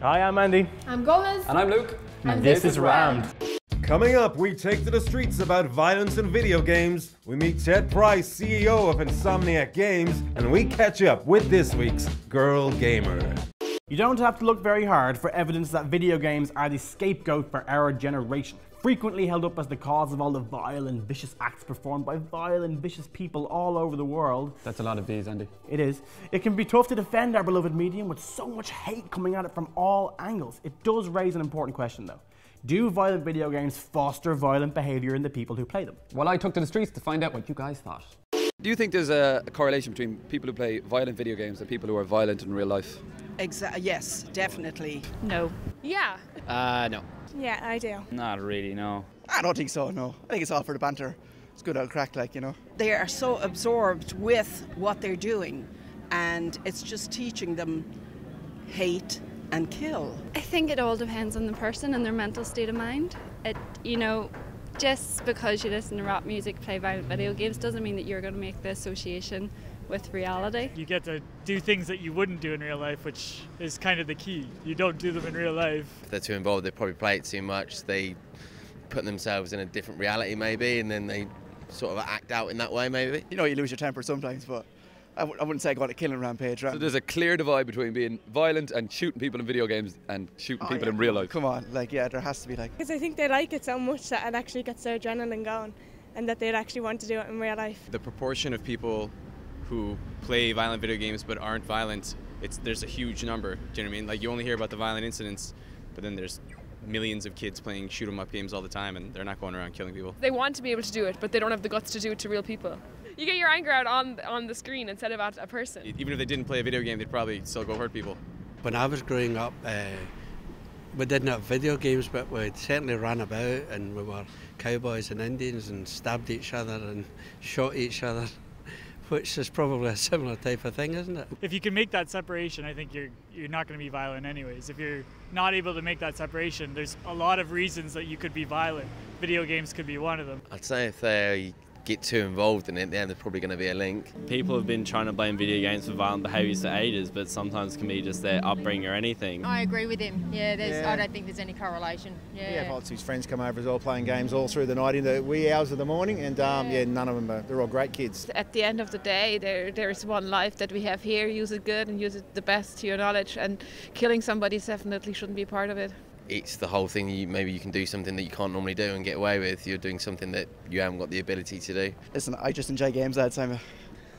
Hi, I'm Andy. I'm Gomez. And I'm Luke. And this is Rammed. Coming up, we take to the streets about violence in video games. We meet Ted Price, CEO of Insomniac Games, and we catch up with this week's Girl Gamer. You don't have to look very hard for evidence that video games are the scapegoat for our generation. Frequently held up as the cause of all the vile and vicious acts performed by vile and vicious people all over the world. That's a lot of V's, Andy. It is. It can be tough to defend our beloved medium with so much hate coming at it from all angles. It does raise an important question though. Do violent video games foster violent behaviour in the people who play them? Well, I took to the streets to find out what you guys thought. Do you think there's a correlation between people who play violent video games and people who are violent in real life? Yes, definitely. No. Yeah. No. Yeah, I do. Not really, no. I don't think so, no. I think it's all for the banter. It's good old crack, like, you know. They are so absorbed with what they're doing, and it's just teaching them hate and kill. I think it all depends on the person and their mental state of mind. Just because you listen to rap music, play violent video games, doesn't mean that you're going to make the association with reality. You get to do things that you wouldn't do in real life, which is kind of the key. You don't do them in real life. If they're too involved, they probably play it too much. They put themselves in a different reality maybe, and then they sort of act out in that way maybe. You know, you lose your temper sometimes, but I wouldn't say I go on a killing rampage, right? So there's a clear divide between being violent and shooting people in video games and shooting people in real life. Come on, like, yeah, there has to be, like... Because I think they like it so much that it actually gets their adrenaline going and that they'd actually want to do it in real life. The proportion of people who play violent video games but aren't violent, there's a huge number, do you know what I mean? Like, you only hear about the violent incidents, but then there's millions of kids playing shoot-'em-up games all the time and they're not going around killing people. They want to be able to do it, but they don't have the guts to do it to real people. You get your anger out on the screen instead of at a person. Even if they didn't play a video game, they'd probably still go hurt people. When I was growing up, we didn't have video games, but we certainly ran about and we were cowboys and Indians and stabbed each other and shot each other, which is probably a similar type of thing, isn't it? If you can make that separation, I think you're not going to be violent anyways. If you're not able to make that separation, there's a lot of reasons that you could be violent. Video games could be one of them. I'd say if they get too involved in it, then there's probably going to be a link. People have been trying to blame video games for violent behaviours for ages, but sometimes it can be just their upbringing or anything. I agree with him. Yeah, I don't think there's any correlation. Yeah, we have lots of his friends come over as well, playing games all through the night in the wee hours of the morning, and none of them they're all great kids. At the end of the day, there's one life that we have here. Use it good and use it the best to your knowledge, and killing somebody definitely shouldn't be part of it. It's the whole thing, maybe you can do something that you can't normally do and get away with. You're doing something that you haven't got the ability to do. Listen, I just enjoy games all the time.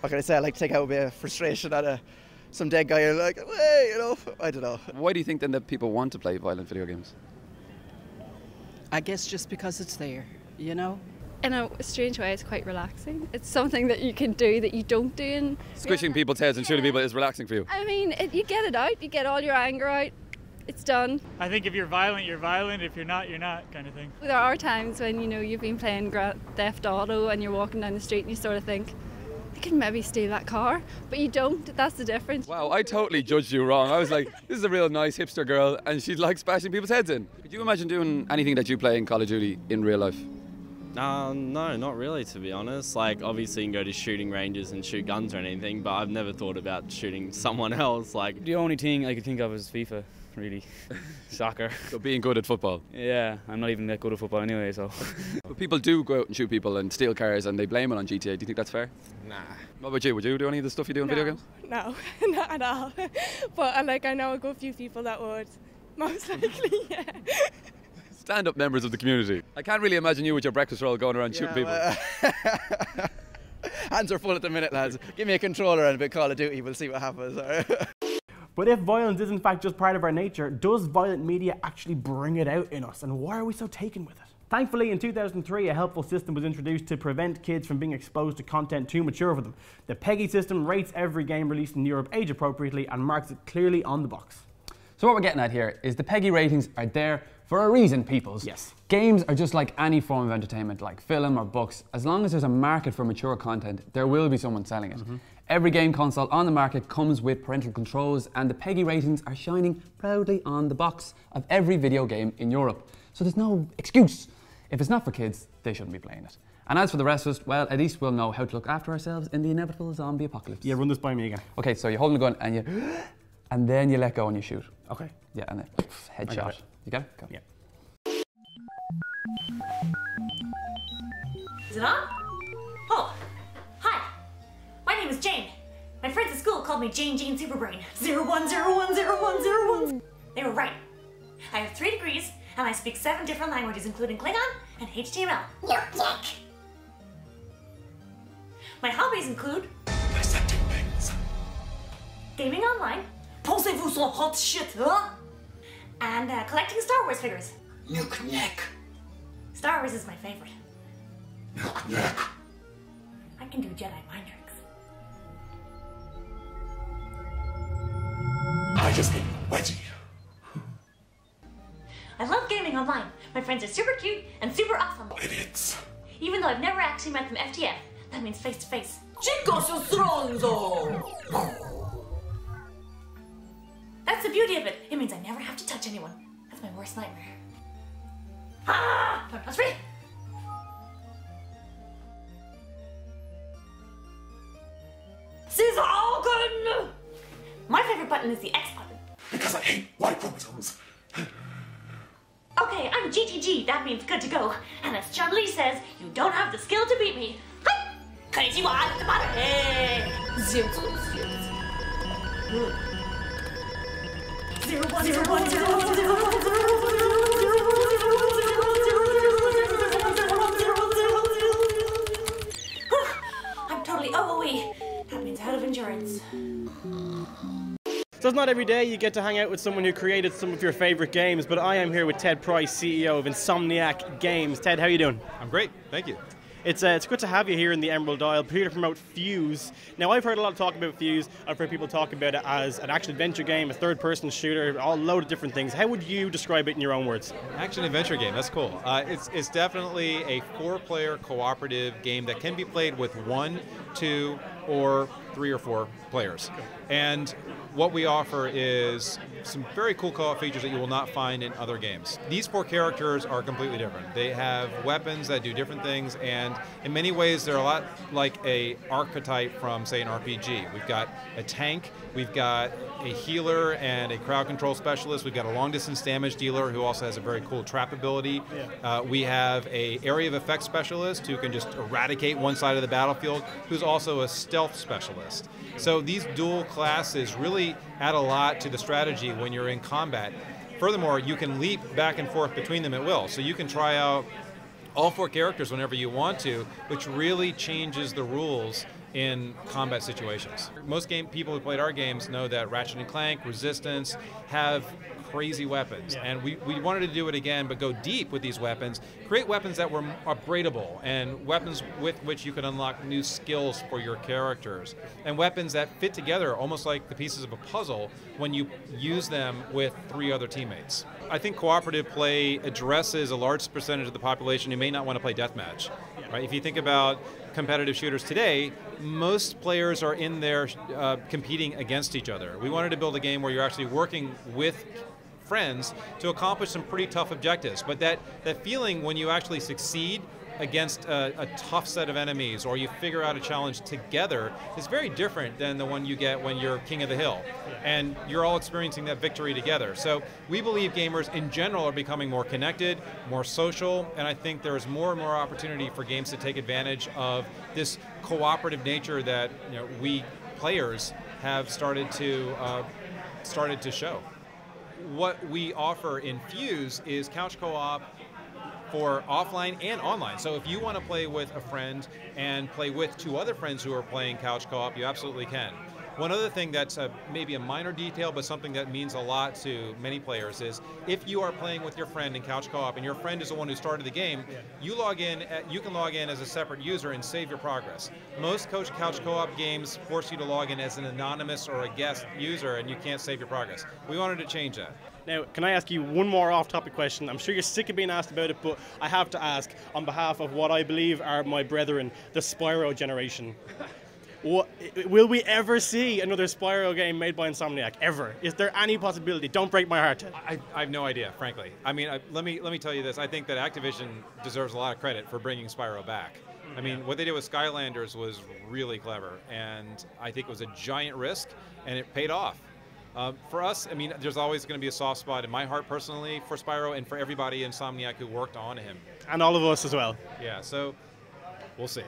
What can I say? I like to take out a bit of frustration at some dead guy and like, hey, you know, I don't know. Why do you think then that people want to play violent video games? I guess just because it's there, you know? In a strange way, it's quite relaxing. It's something that you can do that you don't do in... Squishing people's heads and shooting people is relaxing for you? I mean, you get it out, you get all your anger out. It's done. I think if you're violent, you're violent. If you're not, kind of thing. There are times when, you've been playing Grand Theft Auto and you're walking down the street and you sort of think, I could maybe steal that car, but you don't. That's the difference. Wow, I totally judged you wrong. I was like, this is a real nice hipster girl and she likes bashing people's heads in. Could you imagine doing anything that you play in Call of Duty in real life? No, not really, to be honest. Like, obviously you can go to shooting ranges and shoot guns or anything, but I've never thought about shooting someone else. Like, the only thing I could think of is FIFA. Really. Soccer. So being good at football? Yeah, I'm not even that good at football anyway, so. But people do go out and shoot people and steal cars and they blame it on GTA. Do you think that's fair? Nah. What about you? Would you do any of the stuff you do in video games? No, not at all. But I know a good few people that would. Most likely, yeah. Stand-up members of the community. I can't really imagine you with your breakfast roll going around shooting people. Hands are full at the minute, lads. Give me a controller and a bit Call of Duty, we'll see what happens. But if violence is in fact just part of our nature, does violent media actually bring it out in us? And why are we so taken with it? Thankfully, in 2003, a helpful system was introduced to prevent kids from being exposed to content too mature for them. The PEGI system rates every game released in Europe age appropriately and marks it clearly on the box. So what we're getting at here is the PEGI ratings are there for a reason, peoples. Yes. Games are just like any form of entertainment, like film or books. As long as there's a market for mature content, there will be someone selling it. Every game console on the market comes with parental controls, and the PEGI ratings are shining proudly on the box of every video game in Europe. So there's no excuse. If it's not for kids, they shouldn't be playing it. And as for the rest of us, well, at least we'll know how to look after ourselves in the inevitable zombie apocalypse. Yeah, run this by me again. Okay, so you're holding a gun and then you let go and you shoot. Okay. Yeah, and then headshot. You got it? Go. Yeah. Is it on? Oh, hi. My name is Jane. My friends at school called me Jane Superbrain. 01010101. They were right. I have 3 degrees, and I speak 7 different languages, including Klingon and HTML. Yuck. My hobbies include dissecting things, gaming online, pensez-vous sur hot shit, huh? And collecting Star Wars figures. Nuke. Star Wars is my favorite. Nuke. I can do Jedi mind tricks. I just need a wedgie. I love gaming online. My friends are super cute and super awesome. Idiots. Even though I've never actually met them FTF, that means face to face. Chicos stronzo! That's the beauty of it. It means I never have to touch anyone. That's my worst nightmare. Ah! That's free. Sizzalken! My favorite button is the X button. Because I hate white chromosomes. Okay, I'm GTG. That means good to go. And as Chun-Li says, you don't have the skill to beat me. Hi! Konnichiwa! Hey! 01000. I'm totally OOE. That means out of endurance. So it's not every day you get to hang out with someone who created some of your favorite games, but I am here with Ted Price, CEO of Insomniac Games. Ted, how are you doing? I'm great, thank you. It's good to have you here in the Emerald Isle, here to promote Fuse. Now, I've heard a lot of talk about Fuse. I've heard people talk about it as an action-adventure game, a third-person shooter, a load of different things. How would you describe it in your own words? Action-adventure game, that's cool. It's definitely a 4-player cooperative game that can be played with 1, 2, or 3 or 4 players. And what we offer is some very cool co-op features that you will not find in other games. These 4 characters are completely different. They have weapons that do different things, and in many ways they're a lot like a archetype from, say, an RPG. We've got a tank, we've got a healer and a crowd control specialist, we've got a long-distance damage dealer who also has a very cool trap ability. We have a area of effects specialist who can just eradicate one side of the battlefield, who's also a stealth specialist. So these dual classes really add a lot to the strategy when you're in combat. Furthermore, you can leap back and forth between them at will. So you can try out all 4 characters whenever you want to, which really changes the rules in combat situations. Most people who played our games know that Ratchet & Clank, Resistance have crazy weapons, and we wanted to do it again, but go deep with these weapons, create weapons that were upgradable, and weapons with which you could unlock new skills for your characters, and weapons that fit together almost like the pieces of a puzzle when you use them with 3 other teammates. I think cooperative play addresses a large percentage of the population who may not want to play deathmatch. Right? If you think about competitive shooters today, most players are in there competing against each other. We wanted to build a game where you're actually working with friends to accomplish some pretty tough objectives, but that feeling when you actually succeed against a tough set of enemies, or you figure out a challenge together, is very different than the one you get when you're king of the hill and you're all experiencing that victory together. So we believe gamers in general are becoming more connected, more social, and I think there's more and more opportunity for games to take advantage of this cooperative nature that we players have started to show. What we offer in Fuse is couch co-op for offline and online. So if you want to play with a friend and play with 2 other friends who are playing couch co-op, you absolutely can. One other thing that's maybe a minor detail, but something that means a lot to many players is if you are playing with your friend in couch co-op and your friend is the one who started the game, you can log in as a separate user and save your progress. Most couch co-op games force you to log in as an anonymous or a guest user and you can't save your progress. We wanted to change that. Now, can I ask you one more off-topic question? I'm sure you're sick of being asked about it, but I have to ask on behalf of what I believe are my brethren, the Spyro generation. Will we ever see another Spyro game made by Insomniac? Ever? Is there any possibility? Don't break my heart. I have no idea, frankly. I mean, let me tell you this. I think that Activision deserves a lot of credit for bringing Spyro back. I mean, what they did with Skylanders was really clever, and I think it was a giant risk, and it paid off. For us, I mean, there's always going to be a soft spot in my heart personally for Spyro and for everybody in Insomniac who worked on him. And all of us as well. Yeah, so we'll see.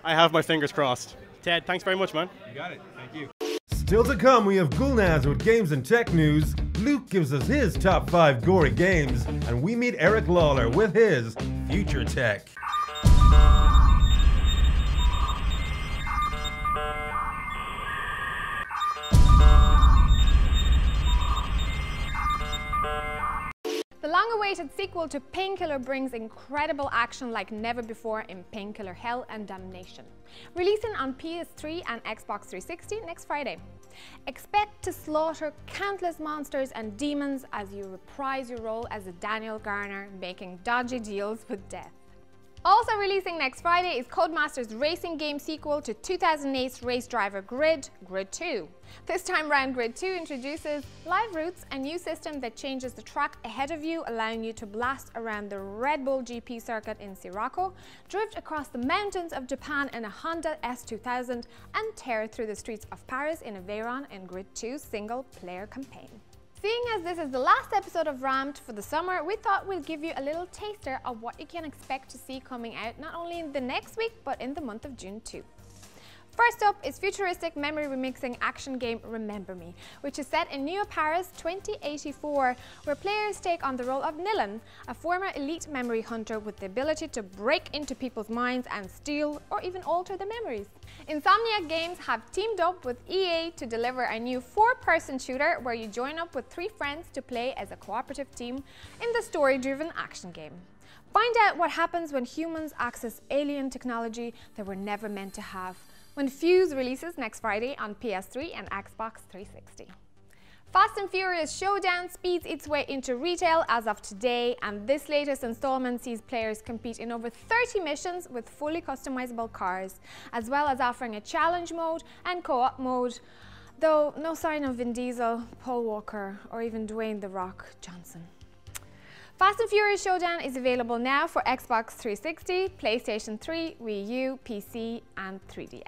I have my fingers crossed. Ted, thanks very much, man. You got it. Thank you. Still to come, we have Gulnaz with games and tech news. Luke gives us his top 5 gory games, and we meet Eric Lawler with his future tech. The long-awaited sequel to Painkiller brings incredible action like never before in Painkiller Hell and Damnation, releasing on PS3 and Xbox 360 next Friday. Expect to slaughter countless monsters and demons as you reprise your role as a Daniel Garner making dodgy deals with death. Also releasing next Friday is Codemasters' racing game sequel to 2008's race driver Grid, Grid 2. This time round, Grid 2 introduces Live Routes, a new system that changes the track ahead of you, allowing you to blast around the Red Bull GP circuit in Sirocco, drift across the mountains of Japan in a Honda S2000, and tear through the streets of Paris in a Veyron in Grid 2's single-player campaign. Seeing as this is the last episode of Rammed for the summer, we thought we'd give you a little taster of what you can expect to see coming out not only in the next week, but in the month of June too. First up is futuristic memory remixing action game Remember Me, which is set in Neo Paris 2084, where players take on the role of Nilan, a former elite memory hunter with the ability to break into people's minds and steal or even alter their memories. Insomniac Games have teamed up with EA to deliver a new 4-person shooter where you join up with 3 friends to play as a cooperative team in the story-driven action game. Find out what happens when humans access alien technology they were never meant to have, when Fuse releases next Friday on PS3 and Xbox 360. Fast and Furious Showdown speeds its way into retail as of today, and this latest installment sees players compete in over 30 missions with fully customizable cars, as well as offering a challenge mode and co-op mode, though no sign of Vin Diesel, Paul Walker, or even Dwayne "The Rock" Johnson. Fast and Furious Showdown is available now for Xbox 360, PlayStation 3, Wii U, PC, and 3DS.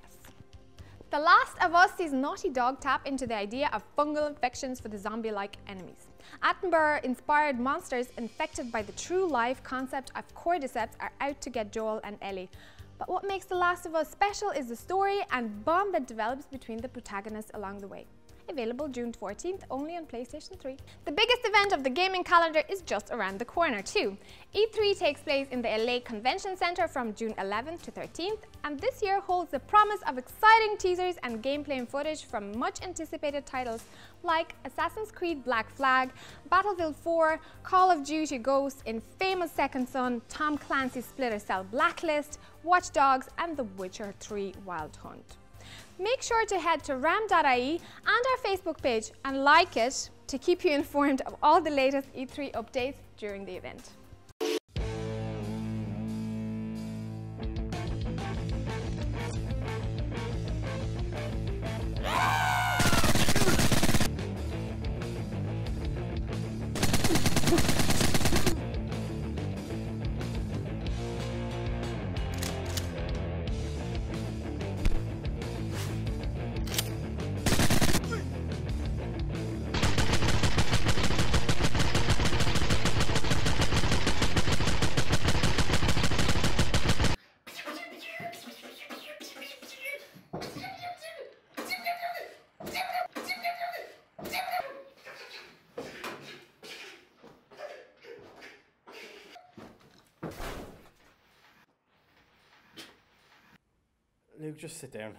The Last of Us sees Naughty Dog tap into the idea of fungal infections for the zombie-like enemies. Attenborough-inspired monsters infected by the true life concept of cordyceps are out to get Joel and Ellie. But what makes The Last of Us special is the story and bond that develops between the protagonists along the way. Available June 14th, only on PlayStation 3. The biggest event of the gaming calendar is just around the corner too. E3 takes place in the LA Convention Center from June 11th to 13th, and this year holds the promise of exciting teasers and gameplay and footage from much anticipated titles like Assassin's Creed Black Flag, Battlefield 4, Call of Duty Ghosts, Infamous Second Son, Tom Clancy's Splinter Cell Blacklist, Watch Dogs, and The Witcher 3 Wild Hunt. Make sure to head to rammed.ie and our Facebook page and like it to keep you informed of all the latest E3 updates during the event. Luke, just sit down.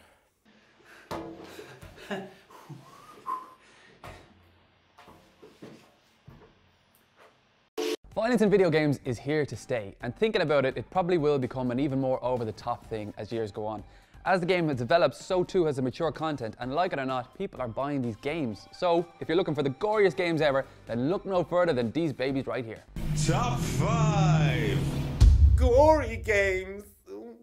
Violence in video games is here to stay, and thinking about it, it probably will become an even more over-the-top thing as years go on. As the game has developed, so too has the mature content, and like it or not, people are buying these games. So, if you're looking for the goriest games ever, then look no further than these babies right here. Top 5 gory games.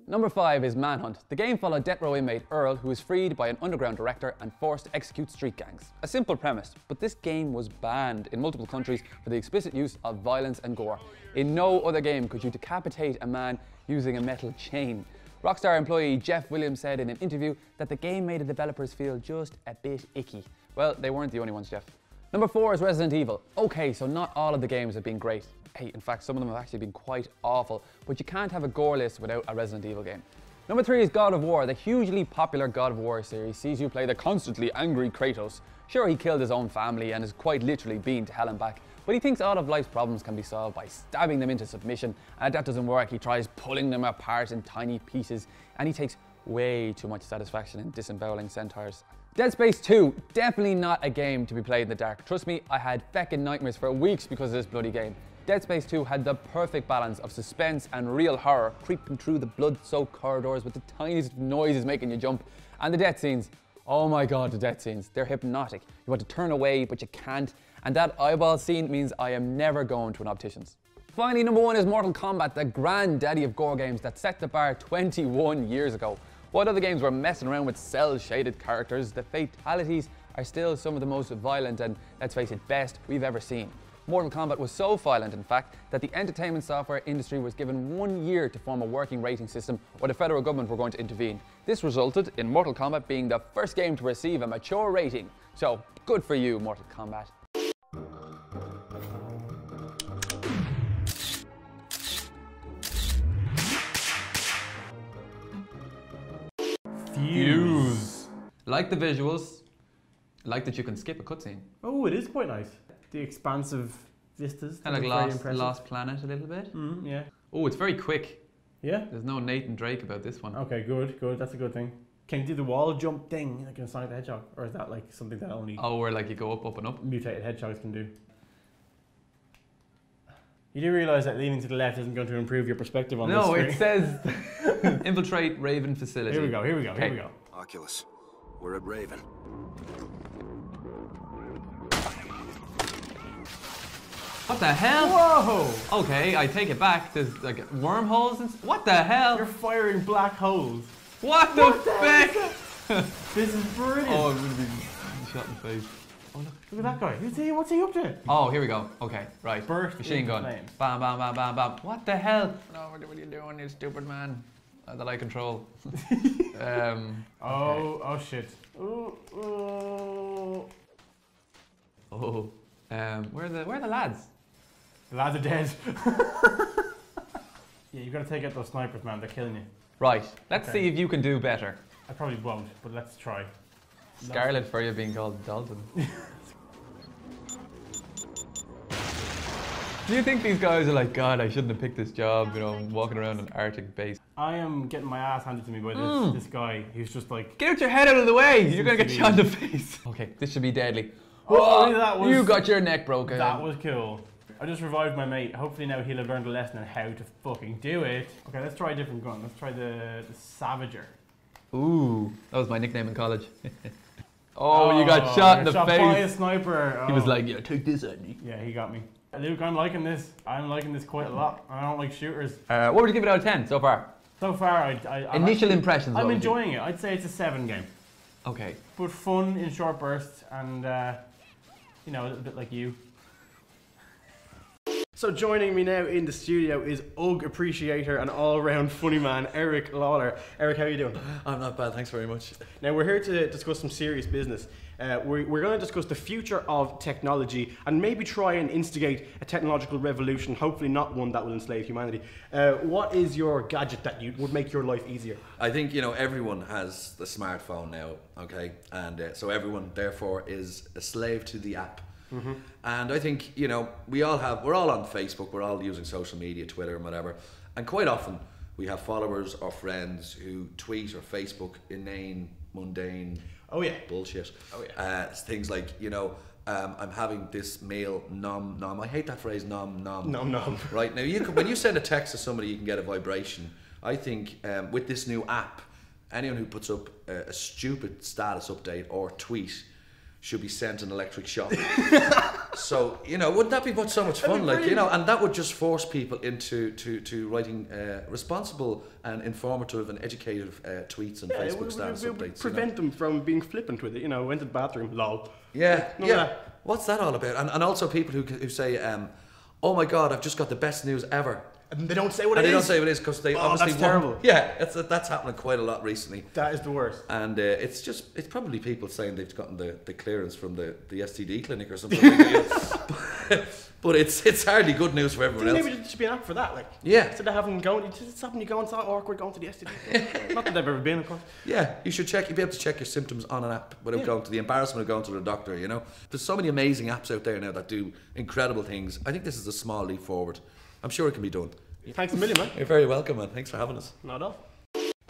Number 5 is Manhunt. The game followed death row inmate Earl, who is freed by an underground director and forced to execute street gangs. A simple premise, but this game was banned in multiple countries for the explicit use of violence and gore. In no other game could you decapitate a man using a metal chain. Rockstar employee Jeff Williams said in an interview that the game made the developers feel just a bit icky. Well, they weren't the only ones, Jeff. Number 4 is Resident Evil. Okay, so not all of the games have been great. Hey, in fact, some of them have actually been quite awful, but you can't have a gore list without a Resident Evil game. Number 3 is God of War. The hugely popular God of War series sees you play the constantly angry Kratos. Sure, he killed his own family and is quite literally been to hell and back, but he thinks all of life's problems can be solved by stabbing them into submission, and if that doesn't work, he tries pulling them apart in tiny pieces, and he takes way too much satisfaction in disemboweling centaurs. Dead Space 2, definitely not a game to be played in the dark. Trust me, I had feckin' nightmares for weeks because of this bloody game. Dead Space 2 had the perfect balance of suspense and real horror, creeping through the blood-soaked corridors with the tiniest noises making you jump. And the death scenes, oh my god, the death scenes, they're hypnotic. You want to turn away, but you can't. And that eyeball scene means I am never going to an optician's. Finally, number 1 is Mortal Kombat, the granddaddy of gore games that set the bar 21 years ago. While other games were messing around with cel-shaded characters, the fatalities are still some of the most violent and, let's face it, best we've ever seen. Mortal Kombat was so violent, in fact, that the entertainment software industry was given 1 year to form a working rating system, or the federal government were going to intervene. This resulted in Mortal Kombat being the first game to receive a mature rating. So, good for you, Mortal Kombat. Fuse. Like the visuals, like that you can skip a cutscene. Oh, it is quite nice. The expansive vistas. Kind of like Lost Planet a little bit. Yeah. Oh, it's very quick. Yeah? There's no Nathan Drake about this one. Okay, good. That's a good thing. Can you do the wall jump thing like in Sonic the Hedgehog? Or is that like something that only... Oh, where like you go up and up? Mutated hedgehogs can do. You do realise that leaning to the left isn't going to improve your perspective on this screen? No, it says infiltrate Raven facility. Here we go. Oculus, we're at Raven. What the hell? Whoa! Okay, I take it back. There's like wormholes and what the hell? You're firing black holes. What the fuck? This is brilliant. Oh, I'm gonna be shot in the face. Oh, look at that guy. What's he up to? Oh, here we go. Okay, right. Burst machine gun. Flames. Bam, bam, bam, bam, bam. What the hell? No, what are you doing, you stupid man? That I control. Oh shit. Where are the lads? The lads are dead. Yeah, you gotta take out those snipers, man. They're killing you. Right. Let's see if you can do better. I probably won't, but let's try. Scarlet for you being called Dalton. Do you think these guys are like, God, I shouldn't have picked this job, you know, walking around an Arctic base? I am getting my ass handed to me by this guy who's just like... Get your head out of the way! You're gonna get shot in the face. Okay, this should be deadly. Oh, you got your neck broken. That was cool. I just revived my mate. Hopefully now he'll have learned a lesson on how to fucking do it. Okay, let's try a different gun. Let's try the Savager. Ooh, that was my nickname in college. Oh, you got shot in the face. By a sniper. He was like, yeah, take this at me. Yeah, he got me. Luke, I'm liking this. I'm liking this quite a lot. I don't like shooters. What would you give it out of 10 so far? So far, Initial impressions. I'm enjoying it. I'd say it's a 7 game. Okay. But fun in short bursts and, you know, a little bit like you. So joining me now in the studio is UGG appreciator and all-round funny man, Eric Lawler. Eric, how are you doing? I'm not bad, thanks very much. Now we're here to discuss some serious business. We're going to discuss the future of technology and maybe try and instigate a technological revolution, hopefully not one that will enslave humanity. What is your gadget that would make your life easier? I think, you know, everyone has the smartphone now, okay? And so everyone, therefore, is a slave to the app. Mm-hmm. And I think, you know, we're all on Facebook, we're all using social media, Twitter and whatever. And quite often we have followers or friends who tweet or Facebook inane, mundane bullshit. Things like, you know, I'm having this meal, nom nom. I hate that phrase, nom nom. Nom nom. Right, now when you send a text to somebody, you can get a vibration. I think with this new app, anyone who puts up a stupid status update or tweet should be sent an electric shock. So, you know, wouldn't that be so much fun? Like, you know, and that would just force people into to writing responsible and informative and educative tweets and Facebook status updates. Prevent them from being flippant with it. You know, went to the bathroom, lol. Yeah, What's that all about? And also people who say, oh my God, I've just got the best news ever. And they don't say what and it they is? don't say what it is because they Oh, obviously that's terrible. Yeah, that's happening quite a lot recently. That is the worst. And it's probably people saying they've gotten the clearance from the STD clinic or something like that. But it's hardly good news for everyone else. Maybe there should be an app for that, like. Yeah. Instead of having going, it's stopping you going, it's not awkward going to the STD. Not that I've ever been, of course. Yeah, you should check. You'd be able to check your symptoms on an app without going to the embarrassment of going to the doctor. You know, there's so many amazing apps out there now that do incredible things. I think this is a small leap forward. I'm sure it can be done. Thanks a million, man. You're very welcome, man. Thanks for having us. Not at all.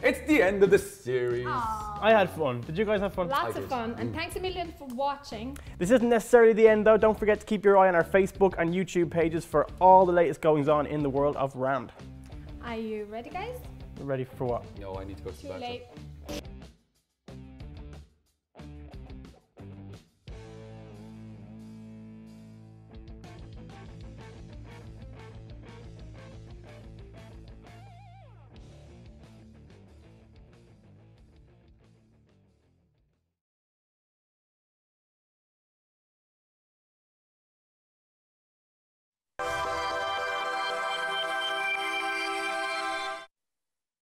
It's the end of the series. I had fun. Did you guys have fun? Lots of fun, and thanks a million for watching. This isn't necessarily the end though. Don't forget to keep your eye on our Facebook and YouTube pages for all the latest goings on in the world of Rammed. Are you ready, guys? Ready for what? No, I need to go to the Too bathroom. late.